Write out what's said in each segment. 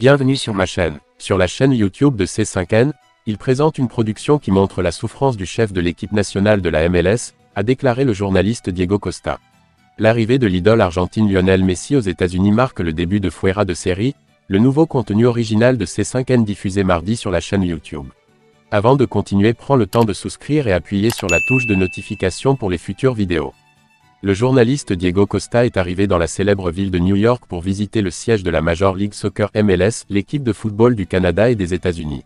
Bienvenue sur ma chaîne. Sur la chaîne YouTube de C5N, il présente une production qui montre la souffrance du chef de l'équipe nationale de la MLS, a déclaré le journaliste Diego Costa. L'arrivée de l'idole argentine Lionel Messi aux États-Unis marque le début de Fuera de série, le nouveau contenu original de C5N diffusé mardi sur la chaîne YouTube. Avant de continuer, prends le temps de souscrire et appuyer sur la touche de notification pour les futures vidéos. Le journaliste Diego Costa est arrivé dans la célèbre ville de New York pour visiter le siège de la Major League Soccer MLS, l'équipe de football du Canada et des États-Unis.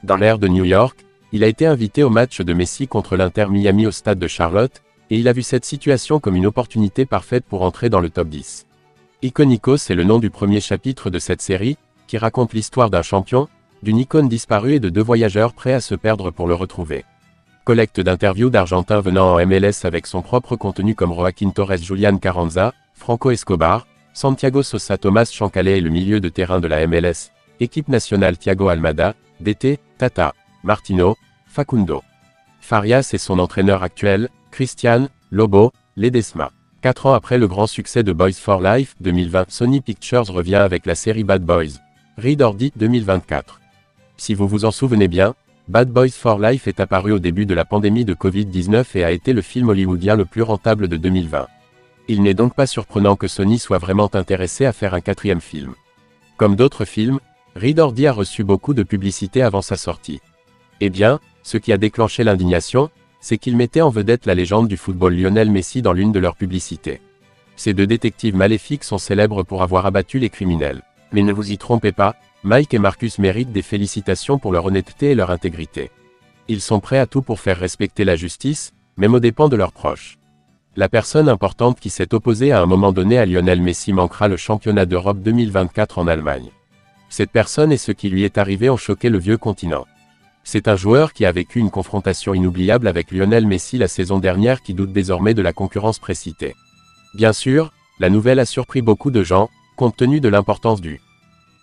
Dans l'air de New York, il a été invité au match de Messi contre l'Inter Miami au stade de Charlotte, et il a vu cette situation comme une opportunité parfaite pour entrer dans le top 10. Icónicos est le nom du premier chapitre de cette série, qui raconte l'histoire d'un champion, d'une icône disparue et de deux voyageurs prêts à se perdre pour le retrouver. Collecte d'interviews d'Argentins venant en MLS avec son propre contenu comme Joaquín Torres, Julián Carranza, Franco Escobar, Santiago Sosa, Thomas Chancalay et le milieu de terrain de la MLS, équipe nationale Thiago Almada, DT, Tata, Martino, Facundo. Farias et son entraîneur actuel, Cristian Lobo Ledesma. 4 ans après le grand succès de Boys for Life 2020, Sony Pictures revient avec la série Bad Boys, Ride or Die 2024. Si vous vous en souvenez bien, Bad Boys for Life est apparu au début de la pandémie de Covid-19 et a été le film hollywoodien le plus rentable de 2020. Il n'est donc pas surprenant que Sony soit vraiment intéressé à faire un 4e film. Comme d'autres films, Ride or Die a reçu beaucoup de publicité avant sa sortie. Eh bien, ce qui a déclenché l'indignation, c'est qu'ils mettaient en vedette la légende du football Lionel Messi dans l'une de leurs publicités. Ces deux détectives maléfiques sont célèbres pour avoir abattu les criminels. Mais ne vous y trompez pas, Mike et Marcus méritent des félicitations pour leur honnêteté et leur intégrité. Ils sont prêts à tout pour faire respecter la justice, même aux dépens de leurs proches. La personne importante qui s'est opposée à un moment donné à Lionel Messi manquera le championnat d'Europe 2024 en Allemagne. Cette personne et ce qui lui est arrivé ont choqué le vieux continent. C'est un joueur qui a vécu une confrontation inoubliable avec Lionel Messi la saison dernière qui doute désormais de la concurrence précitée. Bien sûr, la nouvelle a surpris beaucoup de gens, compte tenu de l'importance du.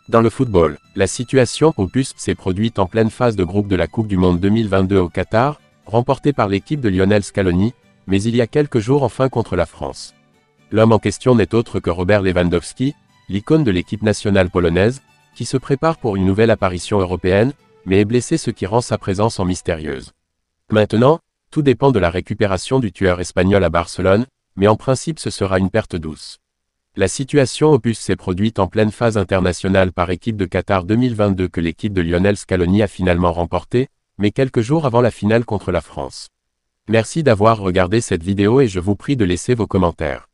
Dans le football, la situation opus s'est produite en pleine phase de groupe de la Coupe du Monde 2022 au Qatar, remportée par l'équipe de Lionel Scaloni, mais il y a quelques jours enfin contre la France. L'homme en question n'est autre que Robert Lewandowski, l'icône de l'équipe nationale polonaise, qui se prépare pour une nouvelle apparition européenne, mais est blessé, ce qui rend sa présence en mystérieuse. Maintenant, tout dépend de la récupération du tueur espagnol à Barcelone, mais en principe ce sera une perte douce. La situation opus s'est produite en pleine phase internationale par équipe de Qatar 2022 que l'équipe de Lionel Scaloni a finalement remportée, mais quelques jours avant la finale contre la France. Merci d'avoir regardé cette vidéo et je vous prie de laisser vos commentaires.